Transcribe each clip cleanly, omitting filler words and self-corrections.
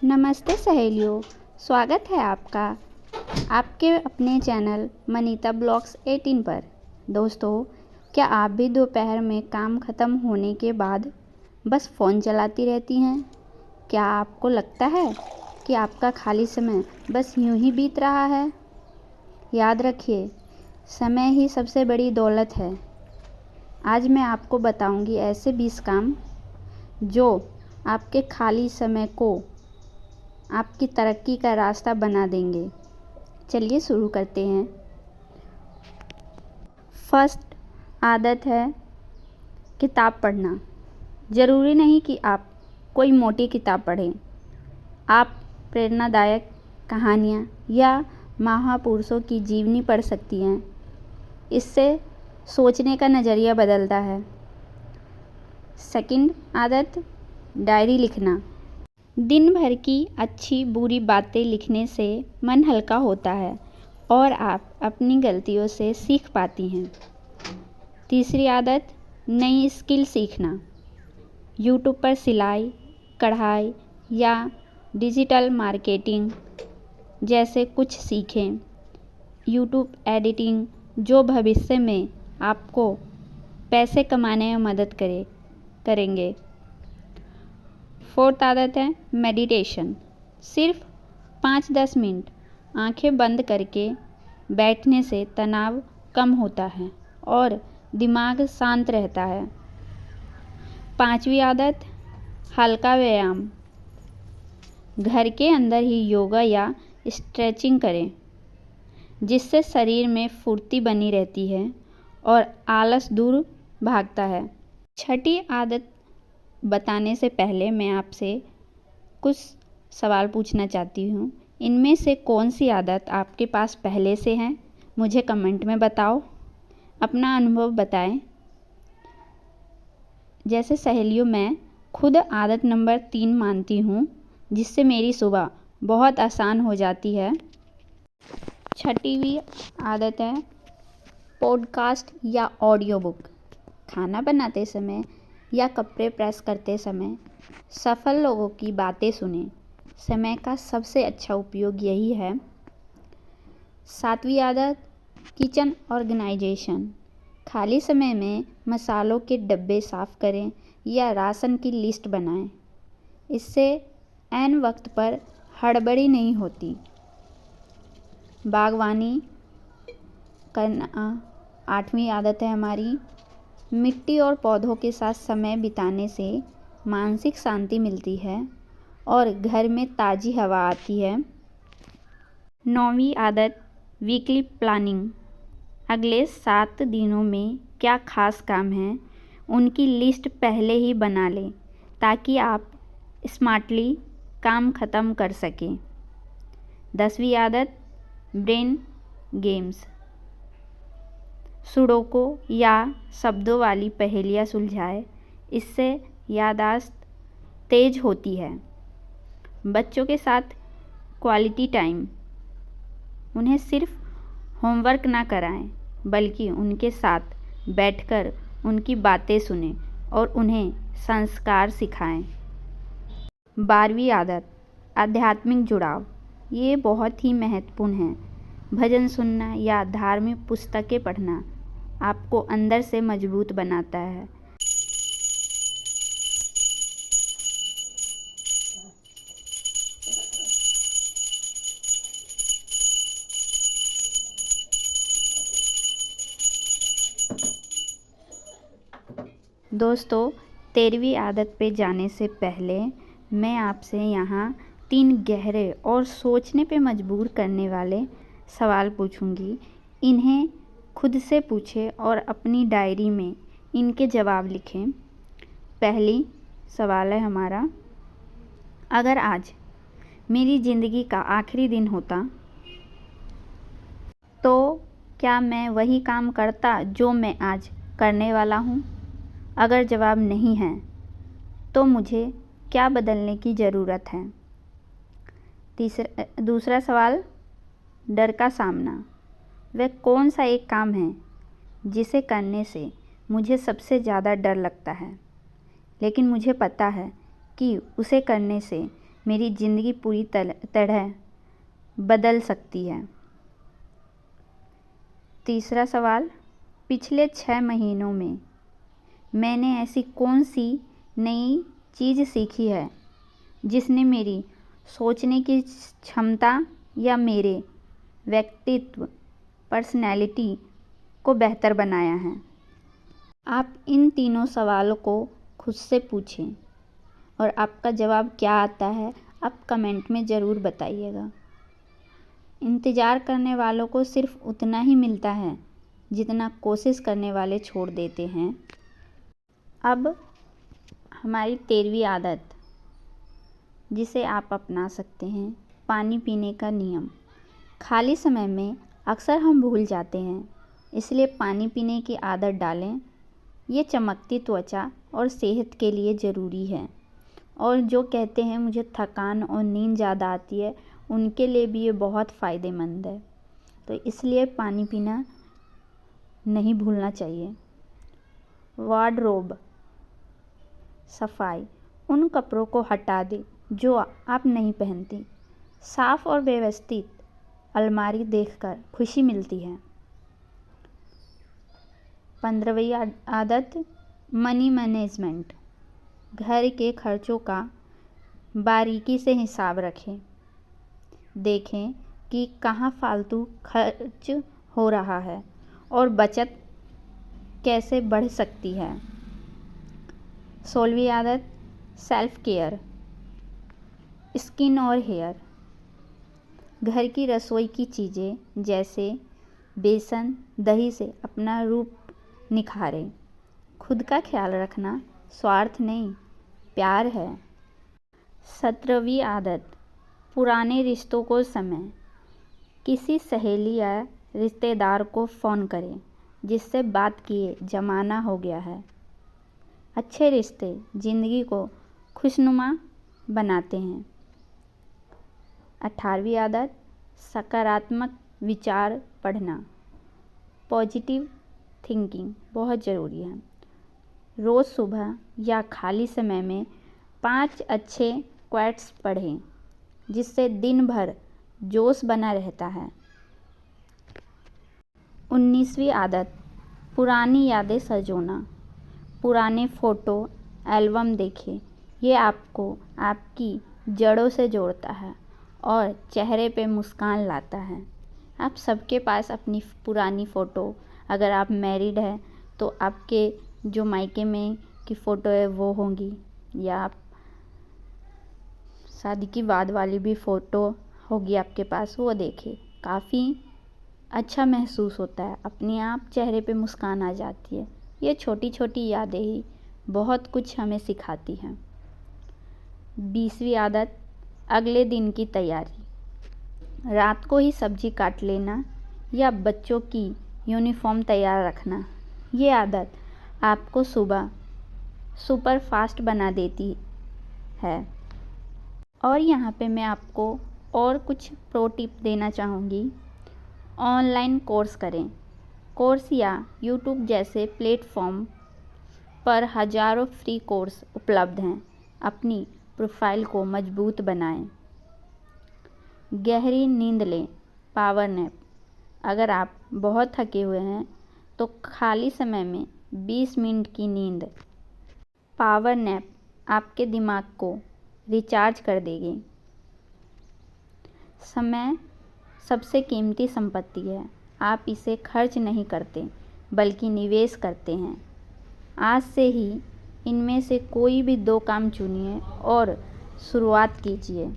नमस्ते सहेलियों, स्वागत है आपका आपके अपने चैनल मनीता ब्लॉग्स 18 पर। दोस्तों, क्या आप भी दोपहर में काम ख़त्म होने के बाद बस फ़ोन चलाती रहती हैं? क्या आपको लगता है कि आपका खाली समय बस यूं ही बीत रहा है? याद रखिए, समय ही सबसे बड़ी दौलत है। आज मैं आपको बताऊंगी ऐसे 20 काम जो आपके खाली समय को आपकी तरक्की का रास्ता बना देंगे। चलिए शुरू करते हैं। फर्स्ट आदत है किताब पढ़ना। ज़रूरी नहीं कि आप कोई मोटी किताब पढ़ें। आप प्रेरणादायक कहानियाँ या महापुरुषों की जीवनी पढ़ सकती हैं। इससे सोचने का नज़रिया बदलता है। सेकंड आदत, डायरी लिखना। दिन भर की अच्छी बुरी बातें लिखने से मन हल्का होता है और आप अपनी गलतियों से सीख पाती हैं। तीसरी आदत, नई स्किल सीखना। यूट्यूब पर सिलाई, कढ़ाई या डिजिटल मार्केटिंग जैसे कुछ सीखें। यूट्यूब एडिटिंग जो भविष्य में आपको पैसे कमाने में मदद करेंगे। फोर्थ आदत है मेडिटेशन। सिर्फ 5-10 मिनट आंखें बंद करके बैठने से तनाव कम होता है और दिमाग शांत रहता है। पांचवी आदत, हल्का व्यायाम। घर के अंदर ही योगा या स्ट्रेचिंग करें, जिससे शरीर में फुर्ती बनी रहती है और आलस दूर भागता है। छठी आदत बताने से पहले मैं आपसे कुछ सवाल पूछना चाहती हूँ। इनमें से कौन सी आदत आपके पास पहले से है? मुझे कमेंट में बताओ, अपना अनुभव बताएं। जैसे सहेलियों, मैं खुद आदत नंबर 3 मानती हूँ, जिससे मेरी सुबह बहुत आसान हो जाती है। छठवीं आदत है पॉडकास्ट या ऑडियो बुक। खाना बनाते समय या कपड़े प्रेस करते समय सफल लोगों की बातें सुने। समय का सबसे अच्छा उपयोग यही है। सातवीं आदत, किचन ऑर्गेनाइजेशन। खाली समय में मसालों के डब्बे साफ करें या राशन की लिस्ट बनाएं। इससे ऐन वक्त पर हड़बड़ी नहीं होती। बागवानी करना आठवीं आदत है हमारी। मिट्टी और पौधों के साथ समय बिताने से मानसिक शांति मिलती है और घर में ताज़ी हवा आती है। नौवीं आदत, वीकली प्लानिंग। अगले 7 दिनों में क्या खास काम है, उनकी लिस्ट पहले ही बना लें ताकि आप स्मार्टली काम ख़त्म कर सकें। 10वीं आदत, ब्रेन गेम्स। सुडोकू या शब्दों वाली पहेलियाँ सुलझाएं। इससे याददाश्त तेज होती है। बच्चों के साथ क्वालिटी टाइम। उन्हें सिर्फ होमवर्क ना कराएं, बल्कि उनके साथ बैठकर उनकी बातें सुनें और उन्हें संस्कार सिखाएं। 12वीं आदत, आध्यात्मिक जुड़ाव। ये बहुत ही महत्वपूर्ण है। भजन सुनना या धार्मिक पुस्तकें पढ़ना आपको अंदर से मजबूत बनाता है। दोस्तों, 13वीं आदत पे जाने से पहले मैं आपसे यहाँ 3 गहरे और सोचने पे मजबूर करने वाले सवाल पूछूंगी। इन्हें खुद से पूछें और अपनी डायरी में इनके जवाब लिखें। पहली सवाल है हमारा, अगर आज मेरी ज़िंदगी का आखिरी दिन होता तो क्या मैं वही काम करता जो मैं आज करने वाला हूँ? अगर जवाब नहीं है तो मुझे क्या बदलने की ज़रूरत है? दूसरा सवाल, डर का सामना। वह कौन सा एक काम है जिसे करने से मुझे सबसे ज़्यादा डर लगता है, लेकिन मुझे पता है कि उसे करने से मेरी ज़िंदगी पूरी तरह बदल सकती है। तीसरा सवाल, पिछले 6 महीनों में मैंने ऐसी कौन सी नई चीज़ सीखी है जिसने मेरी सोचने की क्षमता या मेरे व्यक्तित्व पर्सनैलिटी को बेहतर बनाया है। आप इन तीनों सवालों को खुद से पूछें और आपका जवाब क्या आता है आप कमेंट में ज़रूर बताइएगा। इंतज़ार करने वालों को सिर्फ उतना ही मिलता है जितना कोशिश करने वाले छोड़ देते हैं। अब हमारी 13वीं आदत, जिसे आप अपना सकते हैं, पानी पीने का नियम। खाली समय में अक्सर हम भूल जाते हैं, इसलिए पानी पीने की आदत डालें। ये चमकती त्वचा और सेहत के लिए ज़रूरी है। और जो कहते हैं मुझे थकान और नींद ज़्यादा आती है, उनके लिए भी ये बहुत फ़ायदेमंद है। तो इसलिए पानी पीना नहीं भूलना चाहिए। वार्डरोब सफाई, उन कपड़ों को हटा दें जो आप नहीं पहनती। साफ और व्यवस्थित अलमारी देखकर खुशी मिलती है। 15वीं आदत, मनी मैनेजमेंट। घर के खर्चों का बारीकी से हिसाब रखें। देखें कि कहाँ फालतू खर्च हो रहा है और बचत कैसे बढ़ सकती है। 16वीं आदत, सेल्फ केयर, स्किन और हेयर। घर की रसोई की चीज़ें जैसे बेसन, दही से अपना रूप निखारें। खुद का ख्याल रखना स्वार्थ नहीं, प्यार है। 17वीं आदत, पुराने रिश्तों को समय। किसी सहेली या रिश्तेदार को फ़ोन करें जिससे बात किए ज़माना हो गया है। अच्छे रिश्ते ज़िंदगी को खुशनुमा बनाते हैं। 18वीं आदत, सकारात्मक विचार पढ़ना। पॉजिटिव थिंकिंग बहुत ज़रूरी है। रोज़ सुबह या खाली समय में 5 अच्छे क्वोट्स पढ़ें जिससे दिन भर जोश बना रहता है। 19वीं आदत, पुरानी यादें सजोना। पुराने फ़ोटो एल्बम देखें, ये आपको आपकी जड़ों से जोड़ता है और चेहरे पे मुस्कान लाता है। आप सबके पास अपनी पुरानी फ़ोटो, अगर आप मैरिड हैं तो आपके जो मायके में की फ़ोटो है वो होंगी, या आप शादी की बाद वाली भी फ़ोटो होगी आपके पास, वो देखें। काफ़ी अच्छा महसूस होता है, अपने आप चेहरे पे मुस्कान आ जाती है। ये छोटी छोटी यादें ही बहुत कुछ हमें सिखाती हैं। 20वीं आदत, अगले दिन की तैयारी। रात को ही सब्जी काट लेना या बच्चों की यूनिफॉर्म तैयार रखना। ये आदत आपको सुबह सुपर फास्ट बना देती है। और यहाँ पे मैं आपको और कुछ प्रो टिप देना चाहूँगी। ऑनलाइन कोर्स करें। कोर्स या यूट्यूब जैसे प्लेटफॉर्म पर हज़ारों फ्री कोर्स उपलब्ध हैं। अपनी प्रोफाइल को मजबूत बनाएं। गहरी नींद लें, पावर नैप। अगर आप बहुत थके हुए हैं तो खाली समय में 20 मिनट की नींद, पावर नैप आपके दिमाग को रिचार्ज कर देगी। समय सबसे कीमती संपत्ति है। आप इसे खर्च नहीं करते बल्कि निवेश करते हैं। आज से ही इनमें से कोई भी 2 काम चुनिए और शुरुआत कीजिए।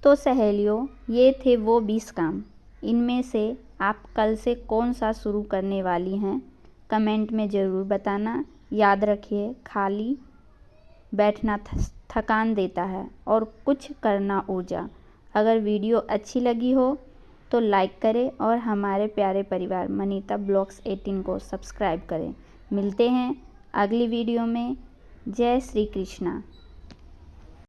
तो सहेलियों, ये थे वो 20 काम। इनमें से आप कल से कौन सा शुरू करने वाली हैं, कमेंट में ज़रूर बताना। याद रखिए, खाली बैठना थकान देता है और कुछ करना ऊर्जा। अगर वीडियो अच्छी लगी हो तो लाइक करें और हमारे प्यारे परिवार मनीता ब्लॉग्स 18 को सब्सक्राइब करें। मिलते हैं अगली वीडियो में। जय श्री कृष्णा।